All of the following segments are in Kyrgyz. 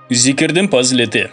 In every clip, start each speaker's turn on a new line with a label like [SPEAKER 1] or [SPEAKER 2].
[SPEAKER 1] Zikirдің пазилеті.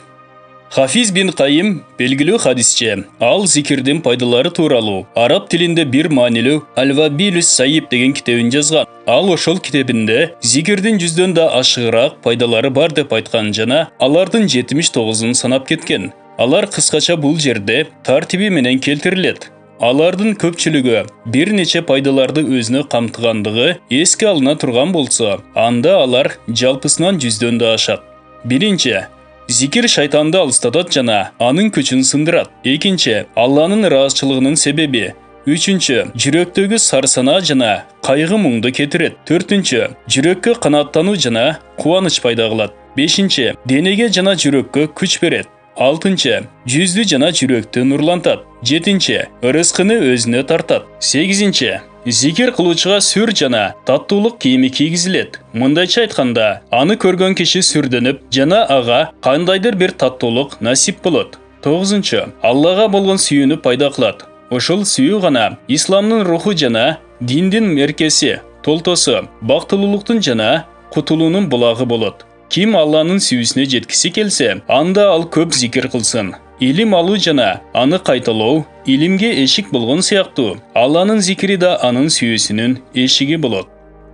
[SPEAKER 1] Хафиз бин Қайым белгілі хадисче, ал зикирдің пайдалары туралы араб тілінде бір манилу Аль-Вабилус Сайиб деген кітебін жазған. Ал ошол кітебінде зикирдің 100-ден да ашығырақ пайдалары бар деп айтқан жана, алардың 79-ын санап кеткен. Алар қысқаша бұл жерде тартиби менен келтірілет. Алардың көпчілігі бір нече пайдаларды өзіні қамтығандығы еске алына тұрған болса, анда алар жалпысынан 100-ден да ашат. Биринчи, зикир шайтанды алыстатат жана анын күчүн сындырат. Экинчи, Алланын ыраазычылыгынын себеби. Үчүнчү, жүрөктөгү сарсана жана кайгы муңду кетирет. Төртүнчү, жүрөккө канааттануу жана кубаныч пайда кылат. Бешинчи, денеге жана жүрөккө күч берет. Алтынчы, жүздү жана жүрөктү нурлантат. Жетинчи, ырыскыны өзүнө тартат. Сегизинчи, зикир кылуучуга сүр жана таттуулук кийими кийгизилет. Мындайча айтканда, аны көргөн киши сүрдөнүп жана ага кандайдыр бир таттуулук насип болот. Тогузунчу, Аллага болгон сүйүүнү пайда кылат. Ошол сүйүү гана исламдын руху жана диндин меркеси, толтосу, бактылуулуктун жана кутулуунун булагы болот. Ким Алланын сүйүүсүнө жеткиси келсе, анда ал көп зикир кылсын. Илим алуу жана аны кайталоо илимге эшик болгон сыяктуу. Алланын зикири да анын сүйүүсүнүн эшиги болот.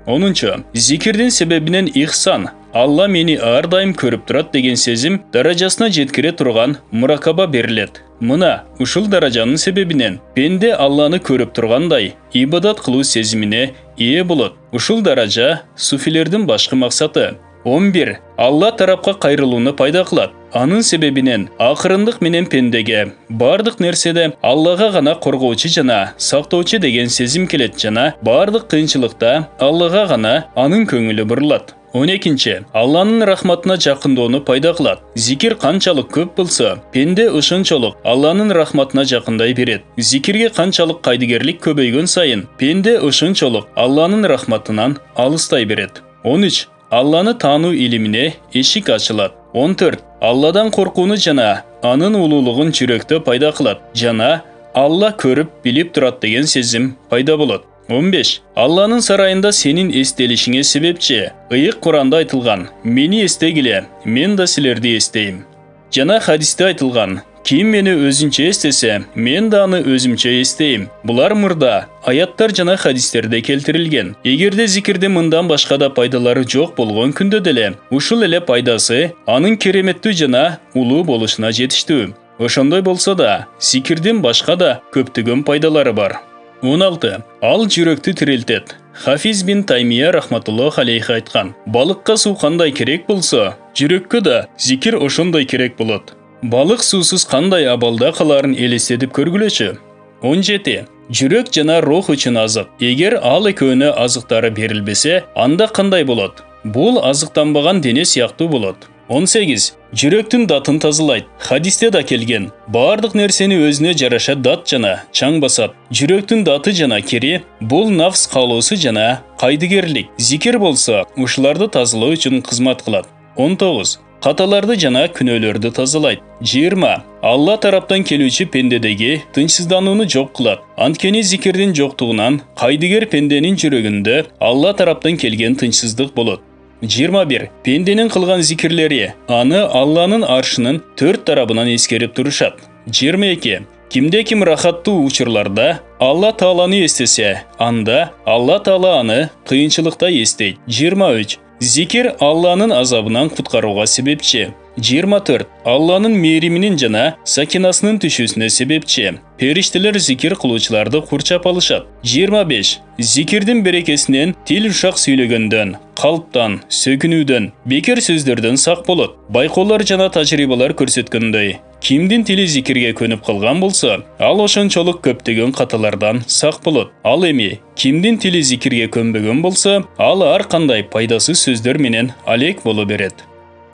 [SPEAKER 1] 10. Зикирдин себебинен ихсан, Алла мени ар дайым көрүп турат деген сезим даражасына жеткире турган муракаба берилет. Мына ушул даражанын себебинен пенде Алланы көрүп тургандай ибадат кылуу сезимине ээ болот. Ушул даража суфилердин башкы максаты. 11. Алла тарапка кайрылууну пайда кылат. Анын себебинен акырындык менен пендеге бардык нерседе Аллага гана коргоочу жана сактоочу деген сезим келет жана бардык кыйынчылыкта Аллага гана анын көңүлү бурулат. 12. Алланын рахматына жакындоону пайда кылат. Зикир канчалык көп болсо, пенде ошончолук Алланын рахматына жакындай берет. Зикирге канчалык кайдыгерлик көбөйгөн сайын, пенде ошончолук Алланын рахматынан алыстай берет. 13. Алланы таануу илимине эшик ачылат. 14. Алладан коркууну жана анын улуулугун жүрөктө пайда кылат жана Алла көрүп, билип турат деген сезим пайда болот. 15. Алланын сарайында сенин эстелишиңе себепчи. Ыйык Куранда айтылган: "Мени эстегиле, мен да силерди эстейм." Жана хадисте айтылган: "Ким мени өзүнчө эстесе, мен да аны өзүмчө эстейм." Булар мурда аяттар жана хадистерде келтирилген. Эгерде зикирде мындан башка да пайдалары жок болгон күндө деле, ушул эле пайдасы анын кереметтүү жана улуу болушуна жетиштүү. Ошондой болсо да, зикирдин башка да көптөгөн пайдалары бар. 16. Ал жүрөктү тирилтет. Хафиз бин Таймия рахматуллах алейхи айткан: "Балыкка суу кандай керек болсо, жүрөккө да зикир ошондой керек болот." Балык суусуз кандай абалда каларын элестетип көргүлөчү. 17. Жүрөк жана рух үчүн азык. Эгер ал экөөнө азыктары берилбесе, анда кандай болот? Бул азыктанбаган дене сыяктуу болот. 18. Жүрөктүн датын тазалайт. Хадисте да келген: бардык нерсени өзүнө жараша дат жана чаң басат. Жүрөктүн даты жана кири бул нафс каалоосу жана кайдыгерлик. Зикир болсо, ушуларды тазалоо үчүн кызмат кылат. 19. Каталарды жана күнөөлөрдү тазалайт. 20. Алла тараптан келүүчү пендедеги тынчсызданууну жок кылат. Анткени зикирдин жоктугунан кайдыгер пенденин жүрөгүндө Алла тараптан келген тынчсыздык болот. 21. Пенденин кылган зикирлери аны Алланын аршынын 4 тарабынан эскерип турушат. 22. Кимде ким рахаттуу учурларда Алла Тааланы эстесе, анда Алла Таала аны кыйынчылыкта эстейт. 23. Зикир Алланын азабынан куткарууга себепчи. 24. Алланын мээриминин жана сакинасынын түшүүсүнө себепчи. Периштелер зикир кылуучуларды курчап алышат. 25. Зикирдин берекесинен тил ушак сүйлөгөндөн, калптан, сөкүнүүдөн, бекер сөздөрдөн сак болот. Байкоолор жана тажрыйбалар көрсөткөндөй, кимдин тили зикирге көнүп калган болсо, ал ошончолук көптөгөн каталардан сак болот. Ал эми кимдин тили зикирге көнбөгөн болсо, ал ар кандай пайдасыз сөздөр менен алек боло берет.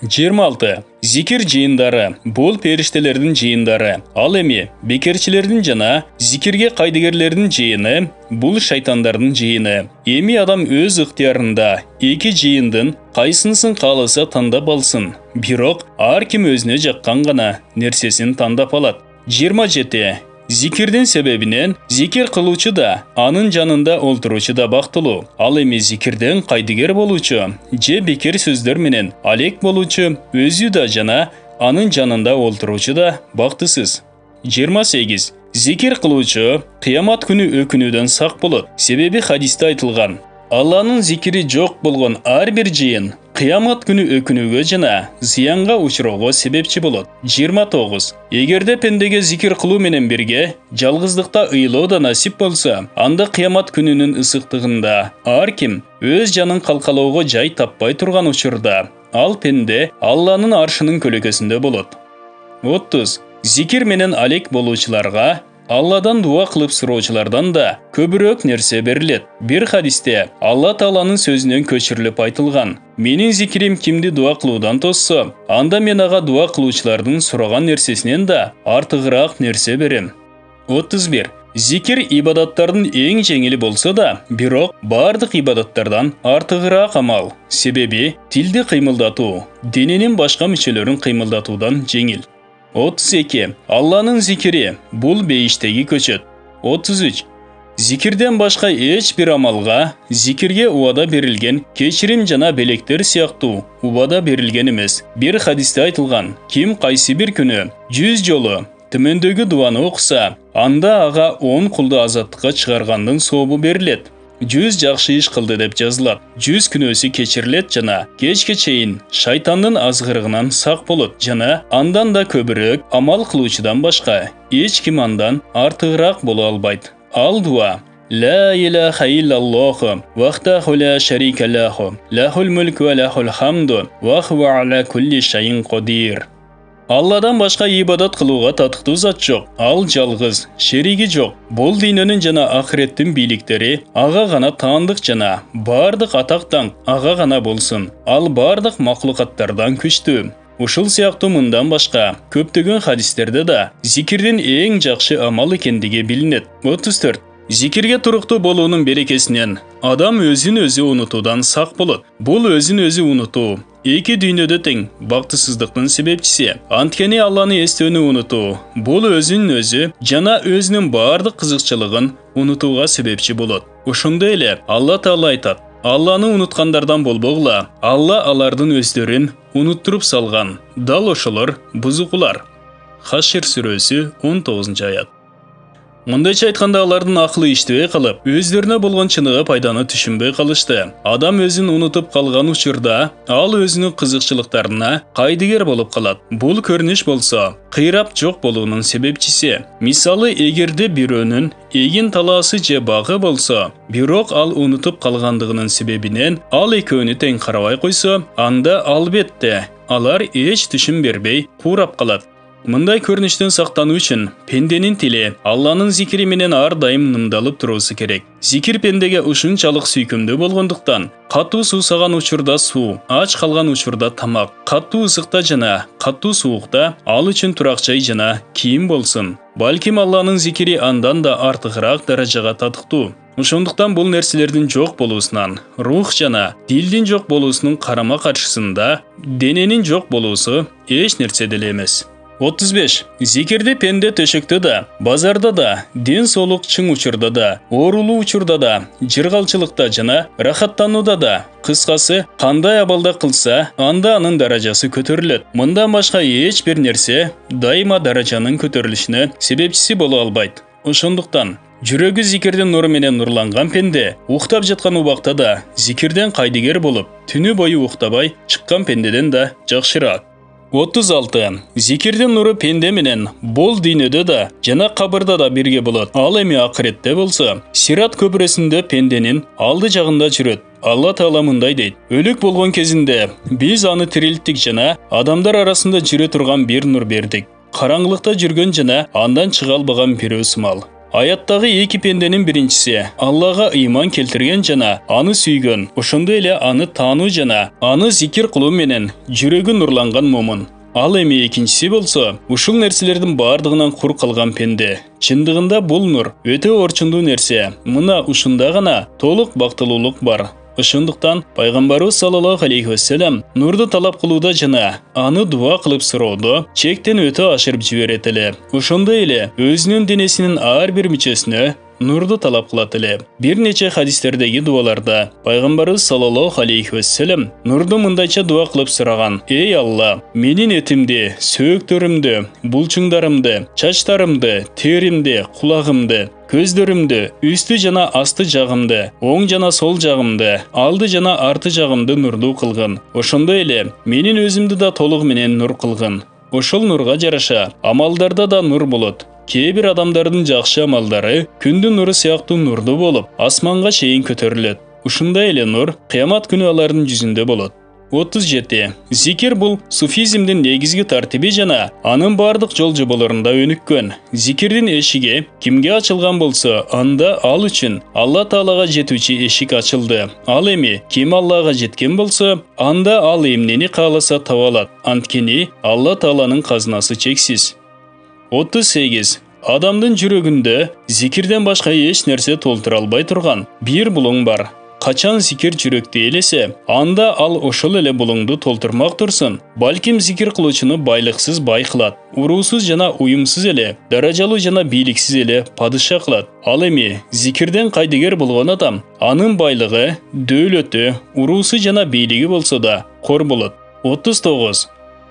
[SPEAKER 1] 26. Зикир жыйындары бул периштелердин жыйындары. Ал эми бекерчилердин жана зикирге кайдыгерлердин жыйыны бул шайтандардын жыйыны. Эми адам өз ыктыярында эки жыйындын кайсынысын кааласа тандап алсын. Бирок ар ким өзүнө жаккан гана нерсесин тандап алат. 27. Zikирдин себебинен зикир кылуучу да, анын жанында олтуруучу да бактылуу. Ал эми зикирден кайдыгер болуучу же бекер сөздөр менен алек болуучу өзү да жана анын жанында олтуруучу да бактысыз. 28. Зикир кылуучу кыямат күнү өкүнүүдөн сак болот. Себеби хадисте айтылган: Алланын зикири жок болгон ар бир жыйын кыямат күнү өкүнүүгө жана зыянга учуроого себепчи болот. 29. Эгерде пендеге зикир кылуу менен бирге жалгыздыкта ыйлоо да насип болсо, анда кыямат күнүнүн ысыктыгында ар ким өз жанын калкалоого жай таппай турган учурда ал пенде Алланын аршынын көлөкөсүндө болот. 30. Зикир менен алек болуучуларга Алладан дуа кылып суроочулардан да көбүрөөк нерсе берилет. Бир хадисте Алла Тааланын сөзүнөн көчүрүлүп айтылган: "Менин зикирим кимди дуа кылуудан тоссо, анда мен ага дуа кылуучулардын сураган нерсесинен да артыгыраак нерсе берем." 31. Зикир ибадаттардын эң жеңили болсо да, бирок бардык ибадаттардан артыгыраак амал. Себеби тилди кыймылдатуу дененин башка мүчөлөрүн кыймылдатуудан жеңил. 32. Алланын зикири бул бейиштеги көчөт. 33. Зикирден башка эч бир амалга зикирге убада берилген кечирим жана белектер сыяктуу убада берилген эмес. Бир хадисте айтылган: ким кайсы бир күнү 100 жолу төмөндөгү дуаны окуса, анда ага 10 кулду азаттыкка чыгаргандын сообу берилет. 100 жакшы иш кылды деп жазылат. 100 күнөөсү кечирилет жана кечке чейин шайтандын азгырыгынан сак болот жана андан да көбүрөөк амал кылуучудан башка эч ким андан артыгыраак боло албайт. Ал дуа: Ла илаха иллаллаху вахтаху ла шарика лаху лахул мулку ва лахул хамду ва хува аля кулли шайин кадир. Алладан башка ибадат кылууга татыктуу зат жок. Ал жалгыз, шериги жок. Бул дүйнөнүн жана ахиреттин бийликтери ага гана таандык жана бардык атактан ага гана болсун. Ал бардык макулукаттардан күчтүү. Ушул сыяктуу мындан башка көптөгөн хадистерде да зикирдин эң жакшы амал экендиги билинет. 34. Зикирге туруктуу болуунун берекесинен адам өзүн өзү унутуудан сак болот. Бул өзүн өзү унутуу эки дүйнөдө тең бактысыздыктын себепчиси. Анткени Алланы эстөөнү унутуу бул өзүн өзү жана өзүнүн бардык кызыкчылыгын унутууга себепчи болот. Ошондой эле Алла Таала айтат: Алланы унуткандардан болбогула, Алла алардын өздөрүн унуттуруп салган. Дал ошолор бузукулар. Хашир сүрөсү 19-аят. Мындайча айтканда, алардын акылы иштебей калып, өздөрүнө болгон чыныгы пайданы түшүнбөй калышты. Адам өзүн унутуп калган учурда, ал өзүнүн кызыкчылыктарына кайдыгер болуп калат. Бул көрүнүш болсо, кыйрап жок болуунун себепчиси. Мисалы, эгерде бирөөнүн эгин талаасы же багы болсо, бирок ал унутуп калгандыгынын себебинен ал экөөнү тең карабай койсо, анда албетте алар эч түшүн бербей куурап калат. Мындай көрүнүштөн сактануу үчүн пенденин тили Алланын зикири менен ар дайым нымдалып туруусу керек. Зикир пендеге ушунчалык сүйкүмдүү болгондуктан, катуу суусаган учурда суу, ач калган учурда тамак, катуу ысыкта жана катуу суукта ал үчүн турак жай жана кийим болсун. Балким Алланын зикири андан да артыгыраак даражага татыктуу. Ошондуктан бул нерселердин жок болуусунан, рух жана дилдин жок болуусунун карама каршысында дененин жок болуусу эч нерсе деле эмес. 35. Зикирди пенде төшөктө да, базарда да, ден соолук чың учурда да, оорулуу учурда да, жыргалчылыкта жана рахаттанууда да, кыскасы, кандай абалда кылса, анда анын даражасы көтөрүлөт. Мындан башка эч бир нерсе дайыма даражанын көтөрүлүшүнө себепчиси боло албайт. Ошондуктан жүрөгү зикирдин нуру менен нурланган пенде уктап жаткан убакта да зикирден кайдыгер болуп, түнү бою уктабай чыккан пендеден да жакшыраак. 36. Зикирдин нуру пенде менен бул дүйнөдө да жана кабырда да бирге болот. Ал эми акыретте болсо, Сират көпүрөсүндө пенденин алды жагында жүрөт. Алла Таала мындай дейт: өлүк болгон кезинде биз аны тирилттик жана адамдар арасында жүрө турган бир нур бердик. Караңгылыкта жүргөн жана андан чыга албаган бирөө сымал. Аяттагы эки пенденин биринчиси Аллага ыйман келтирген жана аны сүйгөн, ошондой эле аны таануу жана аны зикир кылуу менен жүрөгү нурланган момун. Ал эми экинчиси болсо, ушул нерселердин бардыгынан кур калган пенде. Чындыгында бул нур өтө орчундуу нерсе. Мына ушунда гана толук бактылуулук бар. Ошондуктан пайгамбарыбыз саллаллаху алейхи вассалам нурду талап кылууда жана аны дуа кылып суроодо чектен өтө ашырып жиберет эле. Ошондой эле өзүнүн денесинин ар бир мүчөсүнө нурду талап кылат эле. Бир нече хадистердеги дуаларда пайгамбарыбыз саллаллаху алейхи вассалам нурду мындайча дуа кылып сураган: "Эй Алла, менин этимди, сөөктөрүмдү, булчуңдарымды, чачтарымды, теримди, кулагымды, көздөрүмдү, үстү жана асты жагымды, оң жана сол жагымды, алды жана арты жагымды нурдуу кылгын. Ошондой эле менин өзүмдү да толук менен нур кылгын. Ошол нурга жараша амалдарда да нур болот. Кээ бир адамдардын жакшы амалдары күндүн нуру сыяктуу нурдуу болуп, асманга чейин көтөрүлөт. Ушундай эле нур кыямат күнү алардын жүзүндө болот." 37. Зикир бул суфизмдин негизги тартиби жана анын бардык жол жоболорунда өнүккөн. Зикирдин эшиги кимге ачылган болсо, анда ал үчүн Алла Таалага жетүүчү эшик ачылды. Ал эми ким Аллага жеткен болсо, анда ал эмнени кааласа таба алат. Анткени Алла Тааланын казынасы чексиз. 38. Адамдын жүрөгүндө зикирден башка эч нерсе толтура албай турган бир булуң бар. Качан зикир жүрөктү элесе, анда ал ошол эле булуңду толтурмак турсун. Балким зикир кылуучуну байлыксыз бай кылат, уруусуз жана уюмсуз эле, даражалуу жана бийликсиз эле падыша кылат. Ал эми зикирден кайдыгер болгон адам, анын байлыгы, дөөлөтү, уруусу жана бийлиги болсо да кор болот. 39.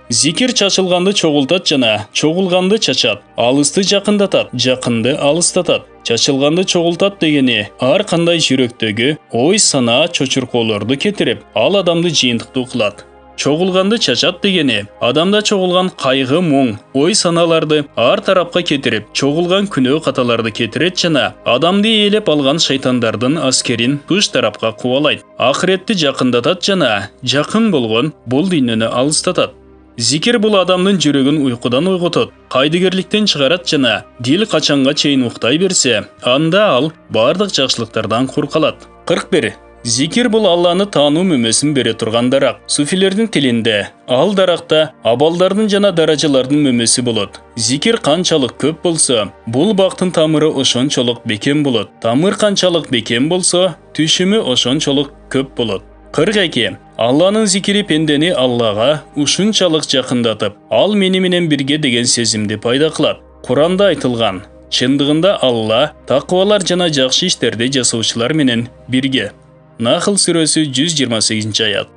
[SPEAKER 1] Зикир чачылганды чогултат жана чогулганды чачат, алысты жакындатат, жакынды алыстатат. Чачылганды чогултат дегени ар кандай жүрөктөгү ой санаа чочуркоолорду кетирип, ал адамды жыйынтыктуу кылат. Чогулганды чачат дегени адамда чогулган кайгы, муң, ой санааларды ар тарапка кетирип, чогулган күнөө каталарды кетирет жана адамды ээлеп алган шайтандардын аскерин туш тарапка кубалайт. Акыретти жакындатат жана жакын болгон бул дүйнөнү алыстатат. Зикир бул адамдын жүрөгүн уйкудан ойготот, кайдыгерликтен чыгарат жана дил качанга чейин уктай берсе, анда ал бардык жакшылыктардан кур калат. 41. Зикир бул Алланы таануу мөмөсүн бере турган дарак. Суфилердин тилинде ал даракта абалдардын жана даражалардын мөмөсү болот. Зикир канчалык көп болсо, бул бактын тамыры ошончолук бекем болот. Тамыр канчалык бекем болсо, түшүмү ошончолук көп болот. 42. Алланын зикири пендени Аллага ушунчалык жакындатып, ал мени менен бирге деген сезимди пайда кылат. Куранда айтылган: "Чындыгында Алла такыбалар жана жакшы иштерди жасоочулар менен бирге." Нахл сүрөсү 128-аят.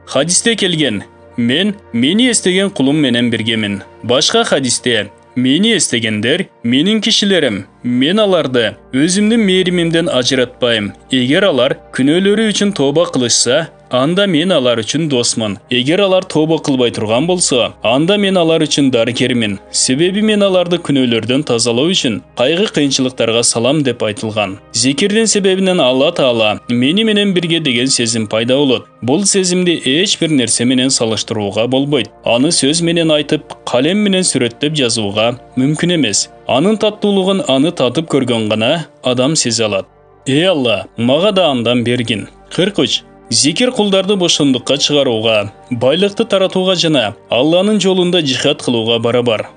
[SPEAKER 1] Хадисте келген: "Мен мени эстеген кулум менен биргемин." Башка хадисте: "Мени эстегендер менин кишилерим, мен аларды өзүмдүн мээримимден ажыратпайм. Эгер алар күнөөлөрү үчүн тооба кылышса, анда мен алар үчүн досмун. Эгер алар тооба кылбай турган болсо, анда мен алар үчүн дарыкермин. Себеби мен аларды күнөөлөрдөн тазалоо үчүн кайгы кыйынчылыктарга салам" деп айтылган. Зикирдин себебинен Алла Таала мени менен бирге деген сезим пайда болот. Бул сезимди эч бир нерсе менен салыштырууга болбойт. Аны сөз менен айтып, калем менен сүрөттөп жазууга мүмкүн эмес. Анын таттуулугун аны татып көргөн гана адам сезе алат. Эй Алла, мага да андан бергин. 43. Зикир кулдарды бошондукка чыгарууга, байлыкты таратууга жана Алланын жолунда жихад кылууга барабар.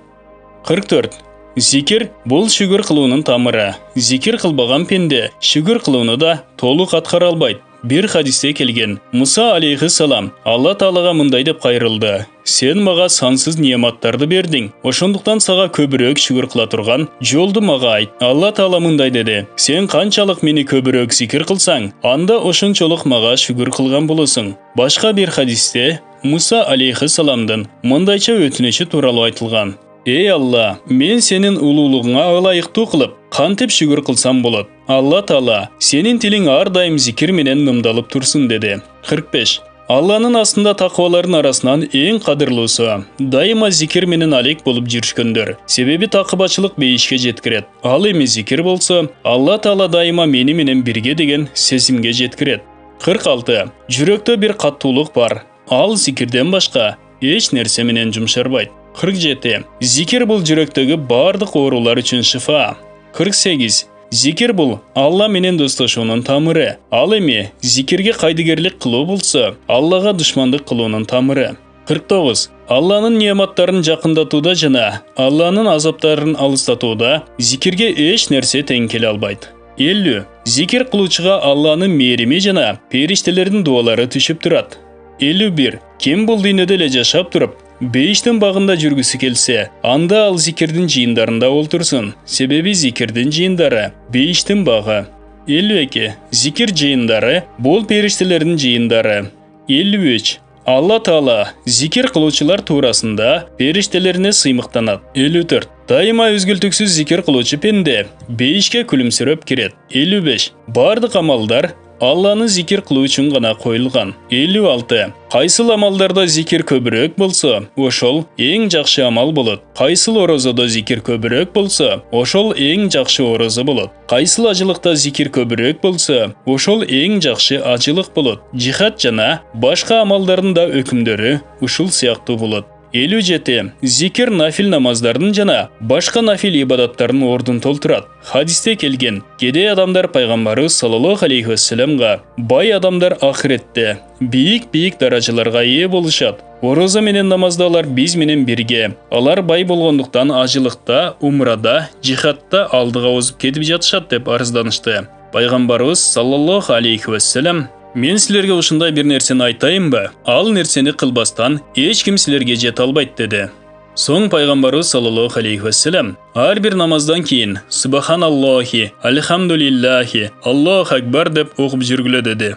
[SPEAKER 1] 44. Зикир бул шүгүр кылуунун тамыры. Зикир кылбаган пенде шүгүр кылууну да толук аткара албайт. Bir hadiste kelgen Musa aleyhisselam Allah Taalaga mындай деп кайрылды: "Сен мага сансыз нематтарды бердиң. Ошондуктан сага көбүрөөк шүгүр кыла турган жолду мага айт." Алла Таала мындай деди: "Сен канчалык мени көбүрөөк зикир кылсаң, анда ошончолук мага шүгүр кылган болосуң." Башка bir hadiste Musa aleyhisselamдын мындайча өтүнүчү тууралуу айтылган: "Эй Алла, мен сенин улуулугуңа ылайыктуу кылып, кантип шүгүр кылсам болот? Алла Таала, сенин тилиң ар дайым зикир менен нымдалып турсун" деди. 45. Алланын астында такыбалардын арасынан эң кадырлуусу дайыма зикир менен алек болуп жүрүшкөндөр. Себеби такыбачылык бейишке жеткирет. Ал эми зикир болсо, Алла Таала дайыма мени менен бирге деген сезимге жеткирет. 46. Жүрөктө бир каттуулук бар. Ал зикирден башка эч нерсе менен жумшарбайт. 47. Зикир бул жүрөктөгү бардык оорулар үчүн шифа. 48. Зикир бул Алла менен достошуунун тамыры. Ал эми зикирге кайдыгерлик кылуу болсо, Аллага душмандык кылуунун тамыры. 49. Алланын нематтарын жакындатууда жана Алланын азаптарын алыстатууда зикирге эч нерсе тең келе албайт. 50. Zikir kılучыга Allah'ın merimi jana periştelerin dualары түшүп турат. 51. Kim bul dүйнөдө эле жашап туруп, бейиштин багында жүргүсү келсе, анда ал зикирдин жыйындарында олтурсун. Себеби зикирдин жыйындары бейиштин багы. 52. Зикир жыйындары бул периштелердин жыйындары. 53. Allah Taala zikir kılучылар туурасында периштелерине сыймыктанат. 54. Дайыма өзгөлтүксүз зикир кылуучу пенде бейишке күлүмсүрөп кирет. 55. Бардык амалдар Allah'ın zikir kılуу үчүн гана коюлган. 56. Кайсыл амалдарда зикир көбүрөөк болсо, ошол эң жакшы амал болот. Кайсыл орозодо зикир көбүрөөк болсо, ошол эң жакшы орозо болот. Кайсыл ажылыкта зикир көбүрөөк болсо, ошол эң жакшы ажылык болот. Жихад жана башка амалдардын да өкүмдөрү ушул сыяктуу болот. 57. Zikir nafil namazlarının jana başka nafil ibadattарын ордун толтурат. Hadiste келген, кедей адамдар пайгамбары саллаллаху алейхи вассаламга бай адамдар ахиретте бийик даражаларга ээ болушат. Ороза менен намаздалар биз менен бирге. Алар бай болгондуктан ажылыкта, умрада, жихадта алдыга озуп кетип жатышат деп арызданышты. Пайгамбарыбыз саллаллаху алейхи вассалам Мен силерге ушундай бир нерсени айтайынбы? Ал нерсени кылбастан эч ким силерге жете албайт деди. Соң пайгамбарыбыз саллаллаху алейхи вассалам ар бир намаздан кийин Субханаллахи, Альхамдулиллахи, Аллаху акбар деп окуп жүргүлө деди.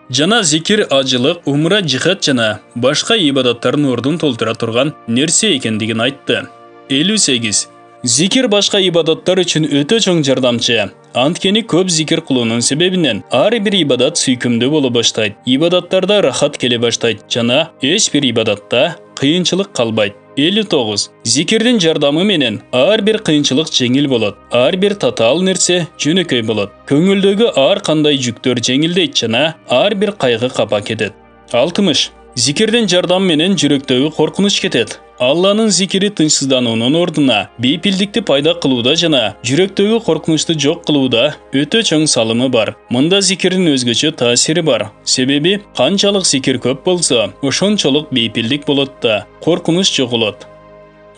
[SPEAKER 1] Жана зикир ажылык, умра, жихад жана башка ибадаттардын ордун толтура турган нерсе экендигин айтты. 58. Zikir başka ibadetler için öte çoğun jardamчы. Анткени көп зикир кылуунун себебинен ар бир ибадат сүйкүмдүү боло баштайт. Ибадаттарда рахат келе баштайт жана эч бир ибадатта кыйынчылык калбайт. 59. Зикирдин жардамы менен ар бир кыйынчылык жеңил болот. Ар бир татаал нерсе жөнөкөй болот. Көңүлдөгү ар кандай жүктөр жеңилдейт жана ар бир кайгы капа кетет. 60. Zikirden jardam menen жүрөктөгү коркунуч кетет. Allah'ın zikiri тынчсыздануунун ордуна бейпилдикти пайда кылууда жана жүрөктөгү коркунучту жок кылууда өтө чоң салымы бар. Мында зикирдин өзгөчө таасири бар. Себеби канчалык зикир көп болсо, ошончолук бейпилдик болот да, коркунуч жоголот.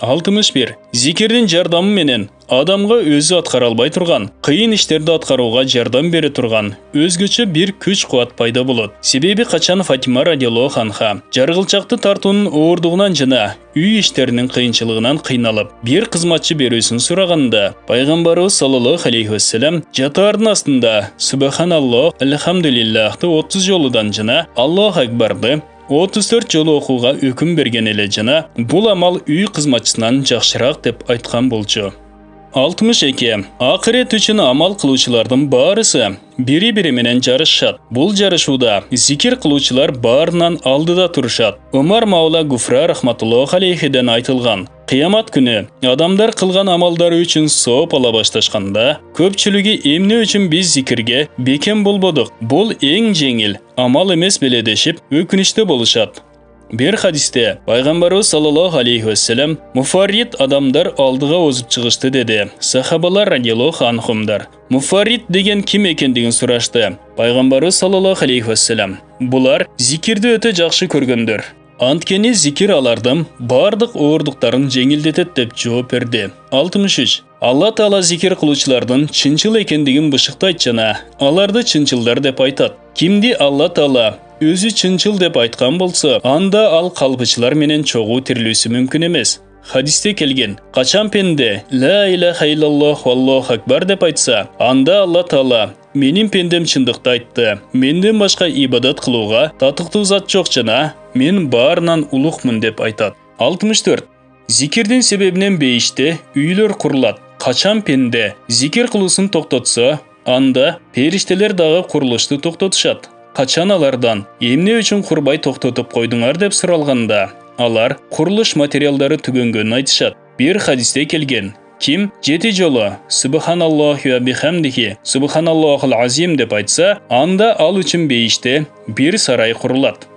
[SPEAKER 1] 61. Zikirдин жардамы менен адамга өзү аткара албай турган, кыйын иштерди аткарууга жардам бере турган өзгөчө бир күч кубат пайда болот. Себеби качан Фатима радиаллаху анха жаргылчакты тартуунун оордугунан жана үй иштеринин кыйынчылыгынан кыйналып, бир кызматчы берүүсүн сураганда, пайгамбарыбыз саллаллаху алейхи вассалам жатаардын астында Субханаллах, Альхамдулиллахты 30 жолудан жана Аллаху акбарды 34 жолу окууга өкүм берген эле жана бул амал үй кызматчысынан жакшыраак деп айткан болчу. 62. Акырет үчүн амал кылуучулардын баарысы бири-бири менен жарышат. Бул жарышууда зикир кылуучулар баарынан алдыда турушат. Умар Маула Гуфра рахматуллаху алейхиден айтылган. Кыямат күнү адамдар кылган амалдары үчүн сооп ала башташканда, көпчүлүгү эмне үчүн биз зикирге бекем болбодук? Бул эң жеңил амал эмес беле дешип өкүнүчтө болушат. Bir hadiste Пайгамбарыбыз саллаллаху алейхи вассалам муфаррид адамдар алдыга озуп чыгышты деди. Сахабалар радиаллаху анхумдар. Муфаррид деген ким экендигин сурашты. Пайгамбарыбыз саллаллаху алейхи вассалам булар зикирди өтө жакшы көргөндөр. Анткени зикир алардын бардык оордуктарын жеңилдетет деп жооп берди. 63. Алла Таала зикир кылуучулардын чынчыл экендигин бышыктайт жана аларды чынчылдар деп айтат. Кимди Алла Таала өзү чынчыл деп айткан болсо, анда ал калпычылар менен чогуу тирилүүсү мүмкүн эмес. Хадисте келген, качан пенде ла илаха иллаллах валлаху акбар деп айтса, анда Алла Таала менин пендем чындыкты айтты. Менден башка ибадат кылууга татыктуу зат жок жана мен баарынан улукмун деп айтат. 64. Зикирдин себебинен бейиште үйлөр курулат. Качан пенде зикир кылуусун токтотсо, анда периштелер дагы курулушту токтотушат. Качан алардан эмне үчүн курбай токтотуп койдуңар деп суралганда, алар курулуш материалдары түгөнгөнүн айтышат. Bir hadiste келген, ким 7 жолу Субханаллахи ва бихамдихи Субханаллахул азим деп айтса, анда ал үчүн бейиште бир сарай курулат.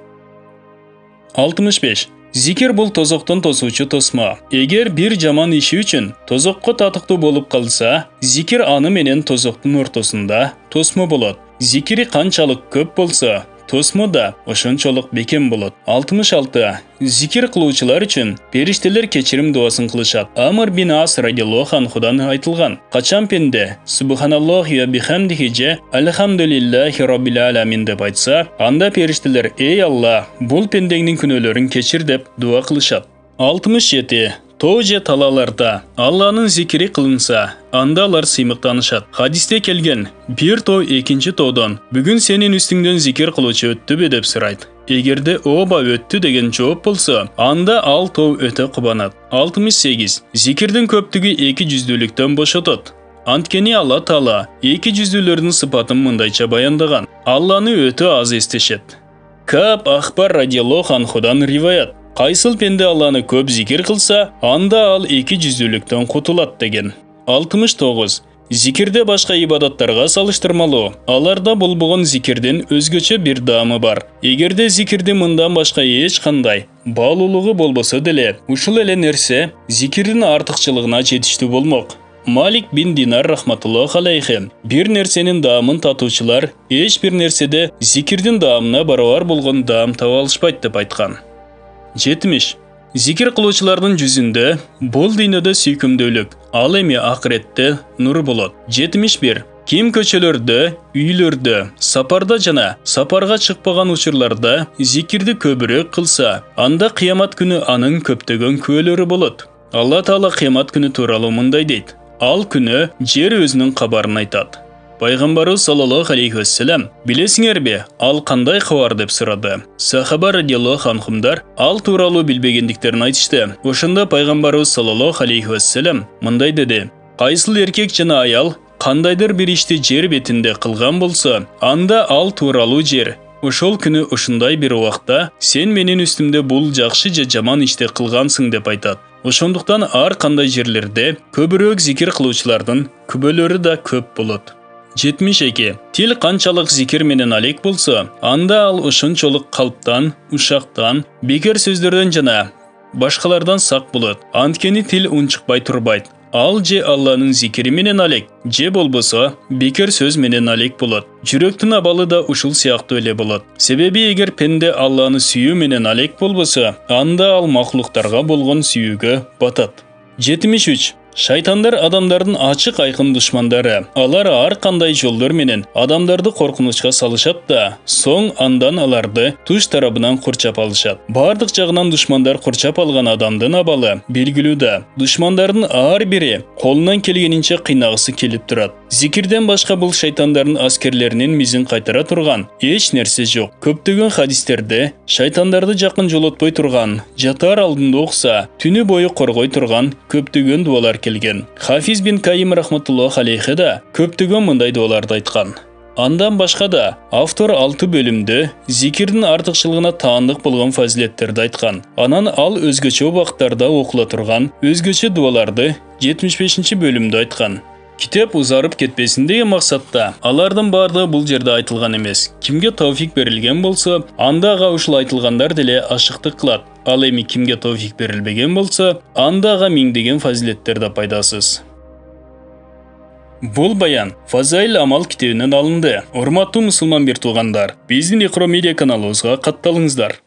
[SPEAKER 1] 65. Зикир бул тозоктон тосуучу тосмо. Эгер бир жаман иши үчүн тозокко татыктуу болуп калса, зикир аны менен тозоктун ортосунда тосмо болот. Зикири канчалык көп болсо, тосмо да ошончолук бекем болот. 66. Зикир кылуучулар үчүн периштелер кечирим дуасын кылышат. Амр бин Ас радиаллаху анхудан айтылган: качан пенде субханаллахи ва бихамдихи же альхамдулиллахи раббил аламин деп айтса, анда периштелер: ey Алла, бул пендеңдин күнөөлөрүн кечир деп дуа кылышат. 67. Тоо же талаларда Алланын зикири кылынса, анда алар сыймыктанышат. Хадисте келген: бир тоо экинчи тоодон бүгүн сенин үстүңдөн зикир кылуучу өттүбү деп сурайт. Эгерде ооба өттү деген жооп болсо, анда ал тоо өтө кубанат. 68. Зикирдин көптүгү эки жүздүүлүктөн бошотот. Анткени Алла Таала эки жүздүүлөрдүн сыпатын мындайча баяндаган: Алланы өтө аз эстешет. Каб Ахбар радиаллаху анхудан риваят: кайсыл пенде Алланы көп зикир кылса, анда ал эки жүздүүлүктөн кутулат деген. 69. Зикирде башка ибадаттарга салыштырмалуу, аларда болбогон зикирдин өзгөчө бир даамы бар. Эгерде зикирди мындан башка эч кандай баалуулугу болбосо деле, ушул эле нерсе зикирдин артыкчылыгына жетиштүү болмок. Малик бин Динар рахматуллаху алейхи: бир нерсенин даамын татуучулар эч бир нерседе зикирдин даамына барабар болгон даам таба алышпайт деп айткан. 70. Зикир кылуучулардын жүзүндө бул дүйнөдө сүйкүмдүүлүк, ал эми акыретте нур болот. 71. Ким көчөлөрдө, үйлөрдө, сапарда жана сапарга чыкпаган учурларда зикирди көбүрөөк кылса, анда кыямат күнү анын көптөгөн күбөлөрү болот. Алла Таала кыямат күнү тууралуу мындай дейт: ал күнү жер өзүнүн кабарын айтат. Пайгамбарыбыз саллаллаху алейхи вассалам: билесиңерби, ал кандай кабар деп сурады. Сахаба радиаллаху анхумдар ал тууралуу билбегендиктерин айтышты. Ошондо пайгамбарыбыз саллаллаху алейхи вассалам мындай деди: кайсыл эркек жана аял кандайдыр бир ишти жер бетинде кылган болсо, анда ал тууралуу жер ошол күнү ушундай бир убакта сен менин үстүмдө бул жакшы же жаман ишти кылгансың деп айтат. Ошондуктан ар кандай жерлерде көбүрөөк зикир кылуучулардын күбөлөрү да көп болот. 72. Тил канчалык зикир менен алек болсо, анда ал ошончолук калптан, ушактан, бекер сөздөрдөн жана башкалардан сак болот. Анткени тил унчукпай турбайт. Ал же Алланын зикири менен алек, же болбосо бекер сөз менен алек болот. Жүрөктүн абалы да ушул сыяктуу эле болот. Себеби эгер пенде Алланы сүйүү менен алек болбосо, анда ал махлуктарга болгон сүйүүгө батат. 73. Шайтандар адамдардын ачык айкын душмандары. Алар ар кандай жолдор менен адамдарды коркунучка салышат да, соң андан аларды туш тарабынан курчап алышат. Бардык жагынан душмандар курчап алган адамдын абалы белгилүү да. Душмандардын ар бири колунан келгенинче кыйнагысы келип турат. Зикирден башка бул шайтандардын аскерлеринин мизин кайтара турган эч нерсе жок. Көптөгөн хадистерде шайтандарды жакын жолотпой турган, жатар алдында окса, түнү бою коргой турган көптөгөн дуалар келген. Хафиз бин Кайим рахматуллаху алейхи да көптөгөн мындай дуаларды айткан. Андан башка да автор 6 бөлүмдө зикирдин артыкчылыгына таандык болгон фазилеттерди айткан. Анан ал өзгөчө убактарда окула турган өзгөчө дуаларды 75 бөлүмдө айткан. Китеп узарып кетпесин деген максатта алардын баардыгы бул жерде айтылган эмес. Кимге тауфик берилген болсо, анда ага ушул айтылгандар деле ашыктык кылат. Ал эми кимге тауфик берилбеген болсо, анда ага миңдеген фазилеттер да пайдасыз. Бул баян Фазаил Амал китебинен алынды. Урматтуу мусулман бир туугандар, биздин Икро медиа каналыбызга катталыңыздар.